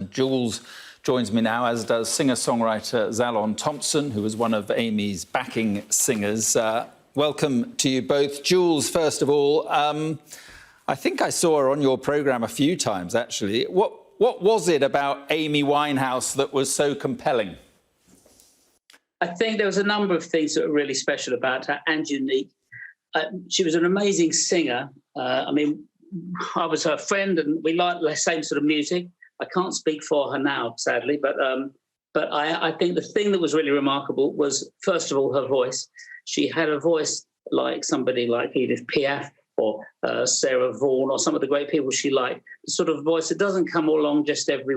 Jools joins me now, as does singer-songwriter Zalon Thompson, who was one of Amy's backing singers. Welcome to you both. Jools, first of all, I think I saw her on your programme a few times, actually. What was it about Amy Winehouse that was so compelling? I think there was a number of things that were really special about her and unique. She was an amazing singer. I was her friend and we liked the same sort of music. I can't speak for her now, sadly, but I think the thing that was really remarkable was, first of all, her voice. She had a voice like somebody like Edith Piaf or Sarah Vaughan or some of the great people she liked. The sort of voice that doesn't come along just every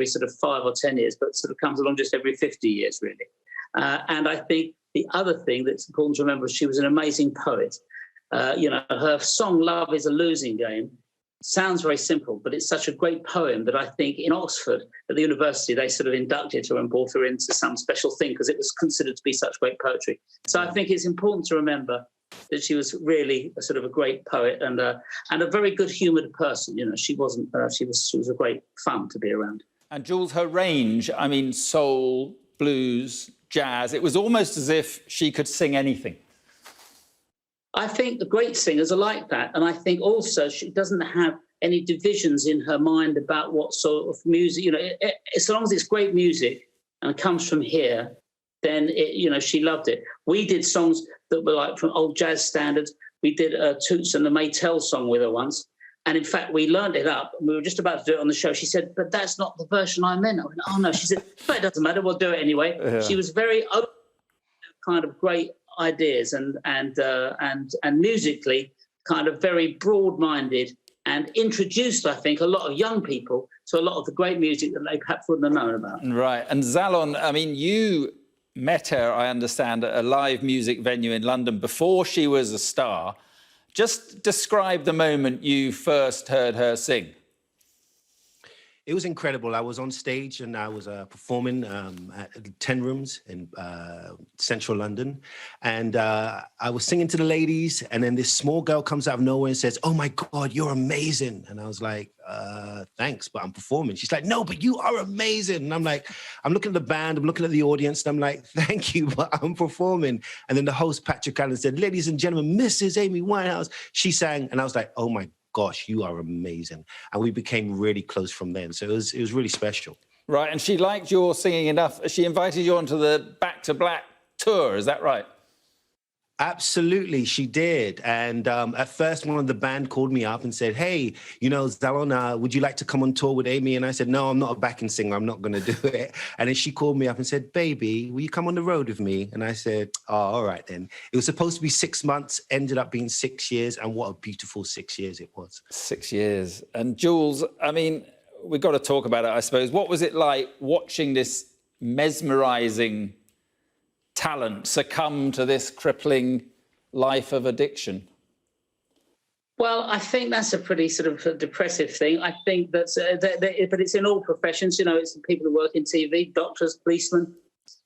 sort of 5 or 10 years, but sort of comes along just every 50 years, really. And I think the other thing that's important to remember is she was an amazing poet. Her song Love is a Losing Game sounds very simple, but it's such a great poem that I think in Oxford, at the university, they sort of inducted her and brought her into some special thing because it was considered to be such great poetry. So I think it's important to remember that she was really a great poet and a very good-humoured person. You know, she was a great fun to be around. And Jools, her range, I mean, soul, blues, jazz, it was almost as if she could sing anything. I think the great singers are like that. And I think also she doesn't have any divisions in her mind about what sort of music, as long as it's great music and comes from here, then, she loved it. We did songs that were like from old jazz standards. We did Toots and the Maytel song with her once. And in fact, we learned it up and we were just about to do it on the show. She said, but that's not the version I meant. I went, oh no. She said, but it doesn't matter. We'll do it anyway. Yeah. She was very open to kind of great ideas and musically kind of very broad-minded and introduced, I think, a lot of young people to a lot of the great music that they perhaps wouldn't have known about. Right. And Zalon, I mean, you met her, I understand, at a live music venue in London before she was a star. Just describe the moment you first heard her sing. It was incredible. I was on stage and I was performing at 10 Rooms in central London. And I was singing to the ladies. And then this small girl comes out of nowhere and says, oh, my God, you're amazing. And I was like, thanks, but I'm performing. She's like, no, but you are amazing. And I'm like, I'm looking at the band, I'm looking at the audience. And I'm like, thank you, but I'm performing. And then the host, Patrick Allen, said, ladies and gentlemen, Mrs. Amy Winehouse. She sang. And I was like, oh, my gosh, you are amazing. And we became really close from then. So it was really special. Right, and she liked your singing enough. She invited you onto the Back to Black tour, is that right? Absolutely, she did. And at first, one of the band called me up and said, hey, Zalon, would you like to come on tour with Amy? And I said, no, I'm not a backing singer. I'm not going to do it. And then she called me up and said, baby, will you come on the road with me? And I said, oh, all right, then. It was supposed to be 6 months, ended up being 6 years. And what a beautiful 6 years it was. 6 years. And Jools, I mean, we've got to talk about it, I suppose. What was it like watching this mesmerising talent succumb to this crippling life of addiction? Well, I think that's a pretty sort of depressive thing. I think that's, but it's in all professions. It's people who work in TV, doctors, policemen,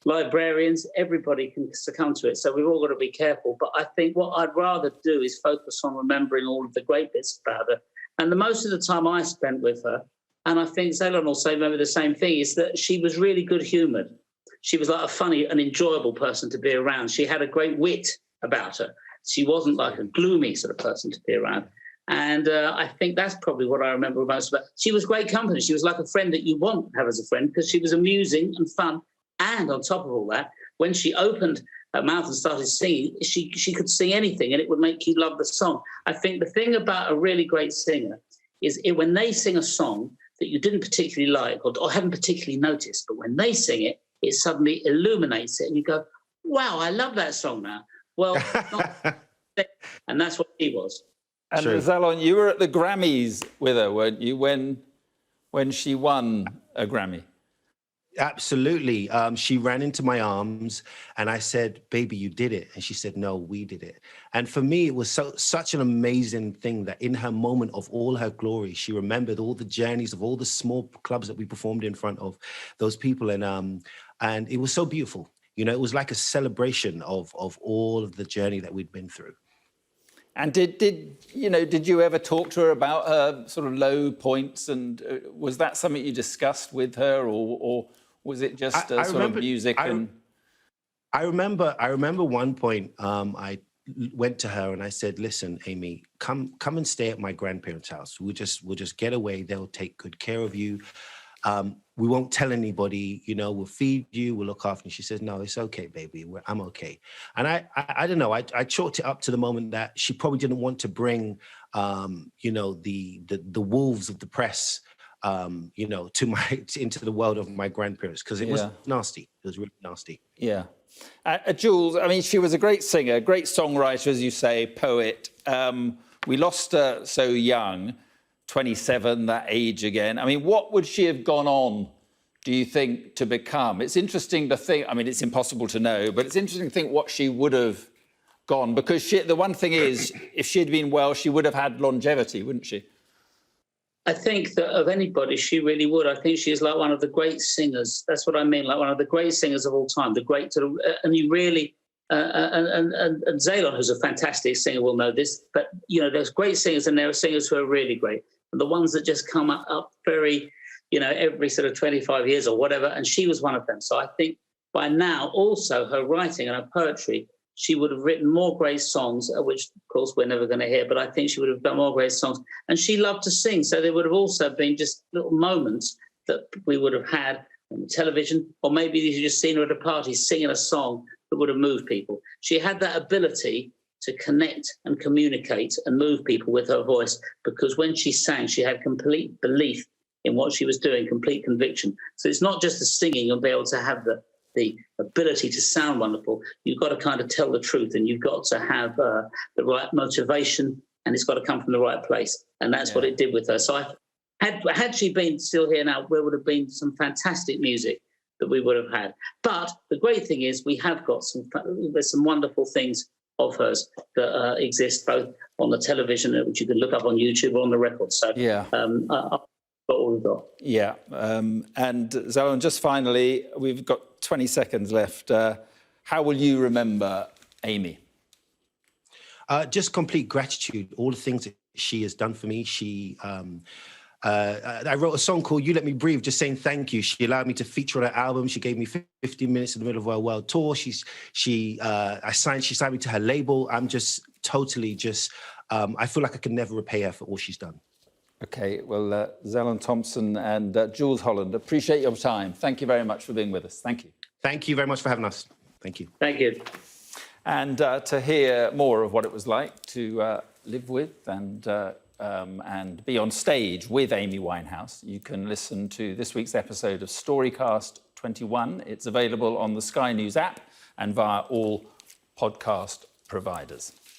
librarians, everybody can succumb to it. So we've all got to be careful. But I think what I'd rather do is focus on remembering all of the great bits about her. And the most of the time I spent with her, and I think Zalon will say maybe the same thing, is that she was really good-humoured. She was like a funny and enjoyable person to be around. She had a great wit about her. She wasn't like a gloomy sort of person to be around. And I think that's probably what I remember most about. She was great company. She was like a friend that you want to have as a friend because she was amusing and fun. And on top of all that, when she opened her mouth and started singing, she could sing anything and it would make you love the song. I think the thing about a really great singer is when they sing a song that you didn't particularly like or haven't particularly noticed, but when they sing it, it suddenly illuminates it and you go, wow, I love that song now. Well, and that's what she was. And True. Zalon, you were at the Grammys with her, weren't you, when she won a Grammy? Absolutely. She ran into my arms and I said, baby, you did it. And she said, no, we did it. And for me, it was such an amazing thing that in her moment of all her glory, she remembered all the journeys of all the small clubs that we performed in front of those people. And it was so beautiful. It was like a celebration of all of the journey that we'd been through. And did you ever talk to her about her sort of low points? And was that something you discussed with her, or was it just sort of music? I remember one point. I went to her and I said, "Listen, Amy, come and stay at my grandparents' house. We'll just get away. They'll take good care of you. We won't tell anybody, we'll feed you, we'll look after you." She says, "No, it's okay, baby. I'm okay." And I don't know, I chalked it up to the moment that she probably didn't want to bring, the wolves of the press, into the world of my grandparents, because it was nasty. It was really nasty. Yeah. Jools, I mean, she was a great singer, great songwriter, as you say, poet. We lost her so young. 27, that age again. I mean, what would she have gone on, do you think, to become? It's interesting to think, I mean, it's impossible to know, but it's interesting to think what she would have gone, because the one thing is, if she had been well, she would have had longevity, wouldn't she? I think that of anybody, she really would. I think she's like one of the great singers. That's what I mean, like one of the great singers of all time, the great sort of, and you really, and Zalon, who's a fantastic singer, will know this, but, there's great singers and there are singers who are really great. And the ones that just come up very, every sort of 25 years or whatever, and she was one of them. So I think by now, also her writing and her poetry, she would have written more great songs, which of course we're never going to hear, but I think she would have done more great songs. And she loved to sing, so there would have also been just little moments that we would have had on television, or maybe you just seen her at a party singing a song that would have moved people. She had that ability to connect and communicate and move people with her voice, because when she sang, she had complete belief in what she was doing, complete conviction. So it's not just the singing and be able to have the ability to sound wonderful. You've got to kind of tell the truth, and you've got to have the right motivation, and it's got to come from the right place. And that's what it did with her. So had she been still here now, there would have been some fantastic music that we would have had. But the great thing is we have got there's some wonderful things of hers that exist both on the television, which you can look up on YouTube, or on the record. So what we've got. Yeah. And Zalon, just finally, we've got 20 seconds left. How will you remember Amy? Just complete gratitude. All the things that she has done for me. I wrote a song called "You Let Me Breathe," just saying thank you. She allowed me to feature on her album. She gave me 15 minutes in the middle of our world tour. She signed me to her label. I'm just totally I feel like I can never repay her for all she's done. Okay, well, Zalon Thompson and Jools Holland, appreciate your time. Thank you very much for being with us. Thank you. Thank you very much for having us. Thank you. Thank you. And to hear more of what it was like to live with and be on stage with Amy Winehouse, you can listen to this week's episode of Storycast 21. It's available on the Sky News app and via all podcast providers.